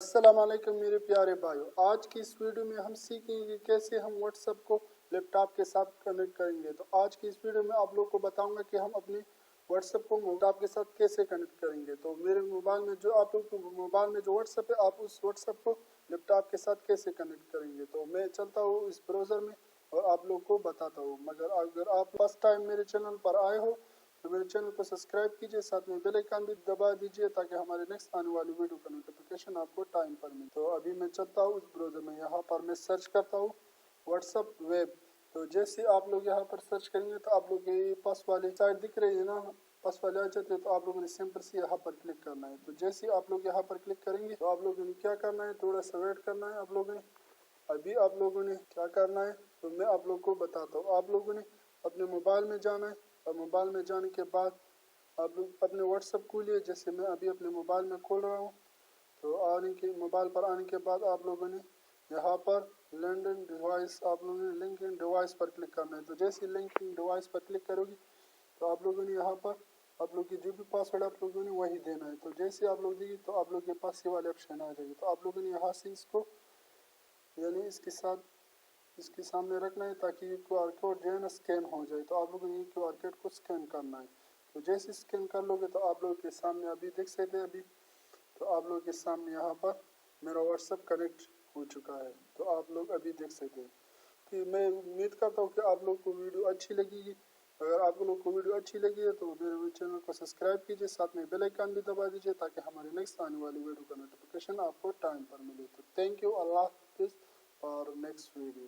अस्सलाम वालेकुम मेरे प्यारे भाइयों। आज की इस वीडियो में हम सीखेंगे कि कैसे हम व्हाट्सएप को लैपटॉप के साथ कनेक्ट करेंगे। तो आज की इस वीडियो में आप लोग को बताऊंगा कि हम अपने व्हाट्सएप को लैपटॉप के साथ कैसे कनेक्ट करेंगे। तो मेरे मोबाइल में जो आप लोग को मोबाइल में जो व्हाट्सएप है, आप उस व्हाट्सएप को लैपटॉप के साथ कैसे कनेक्ट करेंगे। तो मैं चलता हूँ इस ब्राउज़र में और आप लोग को बताता हूँ। मगर अगर आप फर्स्ट टाइम मेरे चैनल पर आए हो तो मेरे चैनल को सब्सक्राइब कीजिए, साथ में बेल आइकन भी दबा दीजिए ताकि हमारे नेक्स्ट आने वाली वीडियो का नोटिफिकेशन आपको टाइम पर मिले। तो अभी मैं चलता हूँ उस ब्राउज़र में, यहाँ पर मैं सर्च करता हूँ व्हाट्सएप वेब। तो जैसे आप लोग यहाँ पर सर्च करेंगे तो आप लोग ये पास वाली साइट दिख रही है ना, पास वाले आ जाते हैं, तो आप लोगों ने सिंपल से यहाँ पर क्लिक करना है। तो जैसे आप लोग यहाँ पर क्लिक करेंगे तो आप लोगों ने क्या करना है, थोड़ा सा वेट करना है आप लोगों ने। अभी आप लोगों ने क्या करना है तो मैं आप लोग को बताता हूँ। आप लोगों ने अपने मोबाइल में जाना है और मोबाइल में जाने के बाद आप लोग अपने व्हाट्सएप खोलिए। जैसे मैं अभी अपने मोबाइल में खोल रहा हूँ, तो मोबाइल पर आने के बाद आप लोगों ने यहाँ पर लिंक डिवाइस, आप लोगों ने लिंक इन डिवाइस पर क्लिक करना है। तो जैसे लिंक इन डिवाइस पर क्लिक करोगे तो आप लोगों ने यहाँ पर आप लोग की जो भी पासवर्ड आप लोगों ने वही देना है। तो जैसे आप लोग देंगे तो आप लोग के पास ये वाले ऑप्शन आ जाएगी। तो आप लोगों ने यहाँ से इसको यानी इसके सामने रखना है ताकि ये QR कोड जो है ना स्कैन हो जाए। तो आप लोगों ने QR कोड को स्कैन करना है। तो जैसे स्कैन कर लोगे तो आप लोगों के सामने अभी देख सकते हैं, अभी तो आप लोगों के सामने यहाँ पर मेरा व्हाट्सएप कनेक्ट हो चुका है। तो आप लोग अभी देख सकते हैं। कि मैं उम्मीद करता हूँ कि आप लोग को वीडियो अच्छी लगेगी। अगर आप लोग को वीडियो अच्छी लगी है तो मेरे चैनल को सब्सक्राइब कीजिए, साथ में बेल आइकन भी दबा दीजिए ताकि हमारे नेक्स्ट आने वाली वीडियो का नोटिफिकेशन आपको टाइम पर मिले। तो थैंक यू, अल्लाह हाफिज़, और नेक्स्ट वीडियो।